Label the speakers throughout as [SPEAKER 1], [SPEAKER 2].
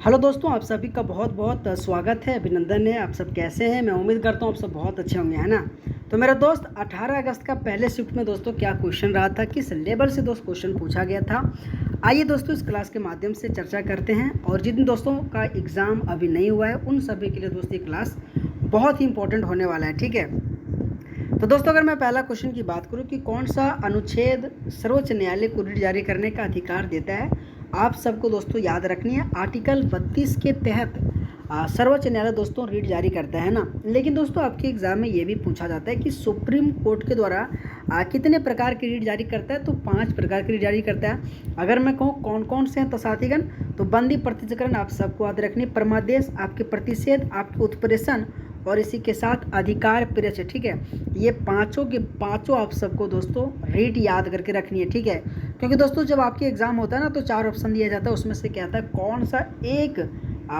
[SPEAKER 1] Hello दोस्तों, आप सभी का बहुत बहुत स्वागत है, अभिनंदन है। आप सब कैसे हैं? मैं उम्मीद करता हूँ आप सब बहुत अच्छे होंगे, है ना। तो मेरा दोस्त 18 अगस्त का पहले शिफ्ट में दोस्तों क्या क्वेश्चन रहा था, किस लेवल से दोस्त क्वेश्चन पूछा गया था, आइए दोस्तों इस क्लास के माध्यम से चर्चा करते हैं। और जिन दोस्तों का एग्ज़ाम अभी नहीं हुआ है उन सभी के लिए दोस्तों ये क्लास बहुत ही इंपॉर्टेंट होने वाला है, ठीक है। तो दोस्तों अगर मैं पहला क्वेश्चन की बात करूं कि कौन सा अनुच्छेद सर्वोच्च न्यायालय को रिट जारी करने का अधिकार देता है, आप सबको दोस्तों याद रखनी है। आर्टिकल 32 के तहत सर्वोच्च न्यायालय दोस्तों रिट जारी करता है ना। लेकिन दोस्तों आपके एग्जाम में ये भी पूछा जाता है कि सुप्रीम कोर्ट के द्वारा कितने प्रकार की रिट जारी करता है, तो 5 प्रकार की रिट जारी करता है। अगर मैं कहूँ कौन कौन से हैं तो साथीगण, तो बंदी प्रतिचक्रण आप सबको याद रखनी, परमादेश, आपके प्रतिषेध, आपके उत्प्रेषण और इसी के साथ अधिकार परिचय, ठीक है। ये पांचों के पांचों आप सबको दोस्तों रीट याद करके रखनी है, ठीक है। क्योंकि दोस्तों जब आपके एग्जाम होता है ना तो 4 ऑप्शन दिया जाता है, उसमें से क्या आता है कौन सा एक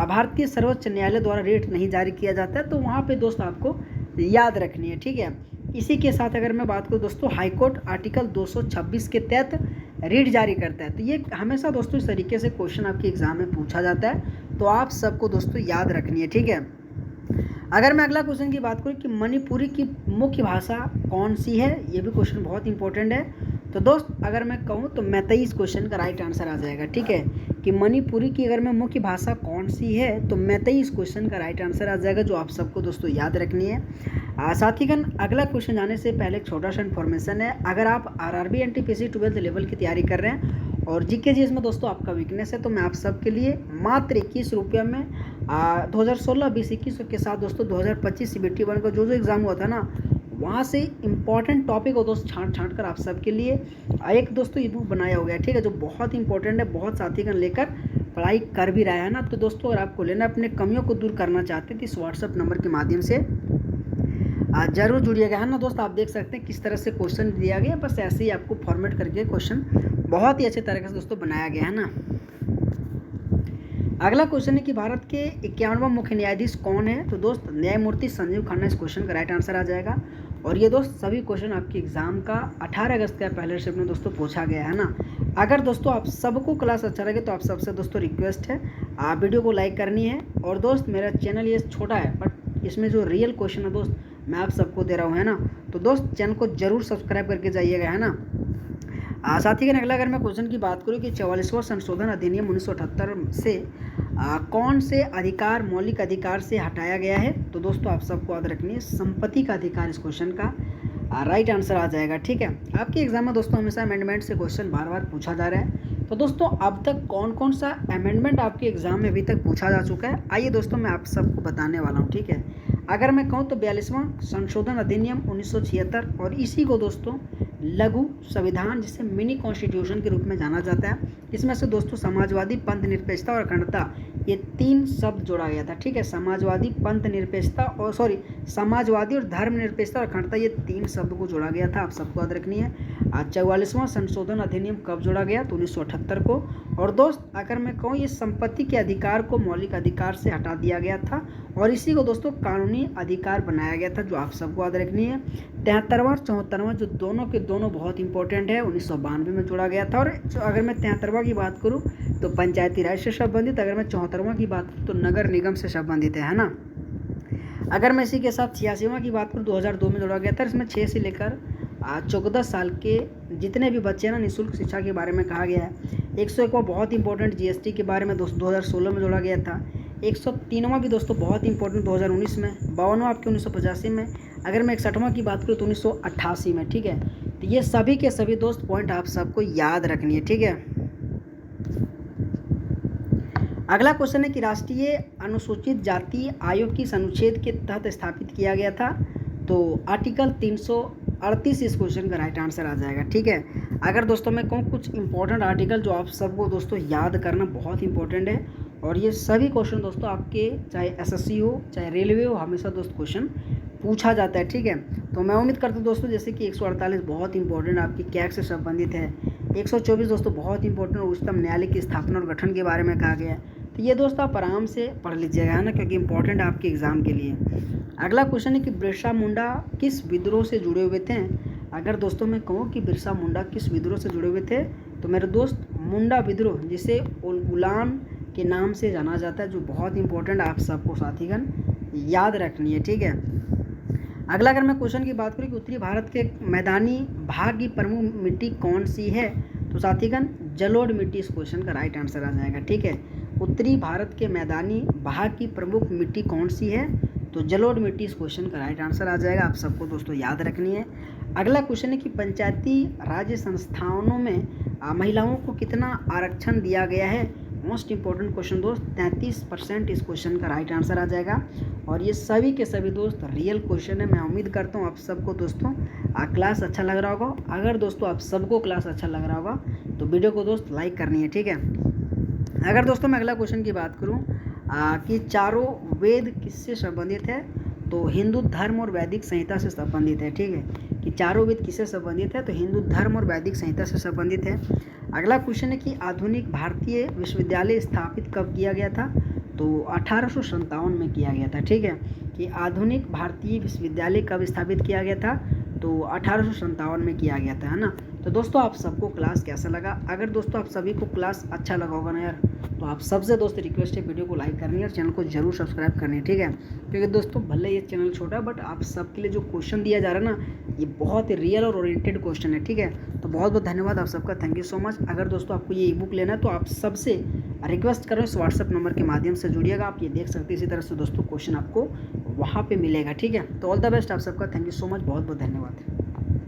[SPEAKER 1] भारतीय सर्वोच्च न्यायालय द्वारा रेट नहीं जारी किया जाता है, तो वहाँ पे दोस्त आपको याद रखनी है, ठीक है। इसी के साथ अगर मैं बात करूँ दोस्तों, हाईकोर्ट आर्टिकल 226 के तहत रीट जारी करता है। तो ये हमेशा दोस्तों इस तरीके से क्वेश्चन आपके एग्जाम में पूछा जाता है, तो आप सबको दोस्तों याद रखनी है, ठीक है। अगर मैं अगला क्वेश्चन की बात करूँ कि मणिपुरी की मुख्य भाषा कौन सी है, ये भी क्वेश्चन बहुत इंपॉर्टेंट है। तो दोस्त अगर मैं कहूँ तो मैतेई इस क्वेश्चन का राइट आंसर आ जाएगा, ठीक है। कि मणिपुरी की अगर मैं मुख्य भाषा कौन सी है, तो मैतेई इस क्वेश्चन का राइट आंसर आ जाएगा, जो आप सबको दोस्तों याद रखनी है। साथीगण अगला क्वेश्चन जाने से पहले एक छोटा सा इन्फॉर्मेशन है। अगर आप आरआरबी एनटीपीसी 12th लेवल की तैयारी कर रहे हैं और जीके जीएस में दोस्तों आपका वीकनेस है, तो मैं आप सबके लिए मात्र 21 रुपये में 2016-20-21 के साथ दोस्तों 2025 CBT 1 का जो एग्ज़ाम हुआ था ना, वहाँ से इंपॉर्टेंट टॉपिक हो दोस्त छांट कर आप सबके लिए एक दोस्तों ई बुक बनाया हो गया, ठीक है, जो बहुत इंपॉर्टेंट है। बहुत साथीगण लेकर पढ़ाई कर भी रहा है ना। तो दोस्तों अगर आपको लेना, अपने कमियों को दूर करना चाहते थे, इस व्हाट्सअप नंबर के माध्यम से जरूर जुड़िएगा, है ना दोस्त। आप देख सकते हैं किस तरह से क्वेश्चन दिया गया, बस ऐसे ही आपको फॉर्मेट करके क्वेश्चन बहुत ही अच्छे तरीके से दोस्तों बनाया गया है ना। अगला क्वेश्चन है कि भारत के 51वां मुख्य न्यायाधीश कौन है, तो दोस्त न्यायमूर्ति संजीव खन्ना इस क्वेश्चन का राइट आंसर आ जाएगा। और ये दोस्त सभी क्वेश्चन आपके एग्जाम का 18 अगस्त का पहले शिफ्ट में दोस्तों पूछा गया है ना। अगर दोस्तों आप सबको क्लास अच्छा लगे तो आप सबसे दोस्तों रिक्वेस्ट है आप वीडियो को लाइक करनी है। और दोस्त मेरा चैनल ये छोटा है, बट इसमें जो रियल क्वेश्चन है दोस्त मैं आप सबको दे रहा हूँ, है ना। तो दोस्त चैनल को जरूर सब्सक्राइब करके जाइएगा, है ना। साथ ही अगला अगर मैं क्वेश्चन की बात करूँ कि 44वां संशोधन अधिनियम 1978 से कौन से अधिकार मौलिक अधिकार से हटाया गया है, तो दोस्तों आप सबको याद रखनी है संपत्ति का अधिकार इस क्वेश्चन का राइट आंसर आ जाएगा, ठीक है। आपके एग्जाम में दोस्तों हमेशा अमेंडमेंट से क्वेश्चन बार बार पूछा जा रहा है। तो दोस्तों अब तक कौन कौन सा अमेंडमेंट आपके एग्जाम में अभी तक पूछा जा चुका है, आइए दोस्तों मैं आप सबको बताने वाला हूँ, ठीक है। अगर मैं कहूँ तो 42वां संशोधन अधिनियम 1976, और इसी को दोस्तों लघु संविधान जिसे मिनी कॉन्स्टिट्यूशन के रूप में जाना जाता है। इसमें से दोस्तों समाजवादी, पंथ निरपेक्षता और अखंडता ये 3 शब्द जोड़ा गया था, ठीक है। समाजवादी, पंथ निरपेक्षता और समाजवादी और धर्मनिरपेक्षता और अखंडता ये 3 शब्द को जोड़ा गया था, आप सबको याद रखनी है। 44वां संशोधन अधिनियम कब जोड़ा गया, तो 1978 को। और दोस्त अगर मैं कहूँ ये संपत्ति के अधिकार को मौलिक अधिकार से हटा दिया गया था और इसी को दोस्तों कानूनी अधिकार बनाया गया था, जो आप सबको याद रखनी है। 73वां 74वां जो दोनों के दोनों बहुत इंपॉर्टेंट है, 1992 में जोड़ा गया था। और अगर मैं 73वां की बात करूँ तो पंचायती राज से संबंधित, अगर मैं 74वां की बात करूँ तो नगर निगम से संबंधित है ना। अगर मैं इसी के साथ 86वां की बात करूँ 2002 में जोड़ा गया था। इसमें 6 से लेकर 14 साल के जितने भी बच्चे ना निःशुल्क शिक्षा के बारे में कहा गया है। 101वां बहुत इंपॉर्टेंट जीएसटी के बारे में दोस्तों 2016 में जोड़ा गया था। 103वां भी दोस्तों बहुत इंपॉर्टेंट 2019 में। 52वां आपके 1985 में। अगर मैं 61वां की बात करूँ तो 1988 में, ठीक है। तो ये सभी के सभी दोस्त पॉइंट आप सबको याद रखनी है, ठीक है। अगला क्वेश्चन है कि राष्ट्रीय अनुसूचित जाति आयोग किस अनुच्छेद के तहत स्थापित किया गया था, तो आर्टिकल 338 इस क्वेश्चन का राइट आंसर आ जाएगा, ठीक है। अगर दोस्तों मैं कहूँ कुछ इंपॉर्टेंट आर्टिकल जो आप सबको दोस्तों याद करना बहुत इंपॉर्टेंट है, और ये सभी क्वेश्चन दोस्तों आपके चाहे एसएससी हो चाहे रेलवे हो हमेशा दोस्त क्वेश्चन पूछा जाता है, ठीक है। तो मैं उम्मीद करता हूँ दोस्तों जैसे कि 148 बहुत इंपॉर्टेंट आपकी कैग से संबंधित है। 124 दोस्तों बहुत इंपॉर्टेंट उच्चतम न्यायालय की स्थापना और गठन के बारे में कहा गया है। तो ये दोस्त आप आराम से पढ़ लीजिएगा, है ना, क्योंकि इंपॉर्टेंट है आपके एग्जाम के लिए। अगला क्वेश्चन है कि बिरसा मुंडा किस विद्रोह से जुड़े हुए थे। अगर दोस्तों मैं कहूँ कि बिरसा मुंडा किस विद्रोह से जुड़े हुए थे, तो मेरे दोस्त मुंडा विद्रोह जिसे उलान के नाम से जाना जाता है, जो बहुत इंपॉर्टेंट आप सबको साथीगण याद रखनी है। ठीक है, अगला अगर मैं क्वेश्चन की बात करूँ कि उत्तरी भारत के मैदानी भाग की प्रमुख मिट्टी कौन सी है, तो साथीगण जलोढ़ मिट्टी इस क्वेश्चन का राइट आंसर आ जाएगा। ठीक है, उत्तरी भारत के मैदानी भाग की प्रमुख मिट्टी कौन सी है, तो जलोढ़ मिट्टी इस क्वेश्चन का राइट आंसर आ जाएगा, आप सबको दोस्तों याद रखनी है। अगला क्वेश्चन है कि पंचायती राज्य संस्थानों में महिलाओं को कितना आरक्षण दिया गया है। मोस्ट इंपॉर्टेंट क्वेश्चन दोस्त, 33% इस क्वेश्चन का राइट आंसर आ जाएगा। और ये सभी के सभी दोस्त रियल क्वेश्चन है। मैं उम्मीद करता हूँ आप सबको दोस्तों क्लास अच्छा लग रहा होगा। अगर दोस्तों आप सबको क्लास अच्छा लग रहा होगा तो वीडियो को दोस्त लाइक करनी है। ठीक है, अगर दोस्तों मैं अगला क्वेश्चन की बात करूँ कि चारों वेद किससे संबंधित है, तो हिंदू धर्म और वैदिक संहिता से संबंधित है। ठीक है, कि चारों वेद किससे संबंधित है, तो हिंदू धर्म और वैदिक संहिता से संबंधित है। अगला क्वेश्चन है कि आधुनिक भारतीय विश्वविद्यालय स्थापित कब किया गया था, तो 1857 में किया गया था। ठीक है, कि आधुनिक भारतीय विश्वविद्यालय कब स्थापित किया गया था, तो 1857 में किया गया था, है ना। तो दोस्तों आप सबको क्लास कैसा लगा, अगर दोस्तों आप सभी को क्लास अच्छा लगा होगा ना यार, तो आप सबसे दोस्त रिक्वेस्ट है वीडियो को लाइक करनी है और चैनल को जरूर सब्सक्राइब करनी है। ठीक है, क्योंकि दोस्तों भले ये चैनल छोटा है बट आप सबके लिए जो क्वेश्चन दिया जा रहा है ना, ये बहुत ही रियल और ओरिएंटेड क्वेश्चन है। ठीक है, तो बहुत बहुत धन्यवाद आप सबका, थैंक यू सो मच। अगर दोस्तों आपको ये ई बुक लेना है तो आप सबसे रिक्वेस्ट कर रहे हो इस व्हाट्सअप नंबर के माध्यम से जुड़िएगा, आप ये देख सकते हैं। इसी तरह से दोस्तों क्वेश्चन आपको वहाँ पे मिलेगा। ठीक है, तो ऑल द बेस्ट आप सबका, थैंक यू सो मच, बहुत बहुत धन्यवाद।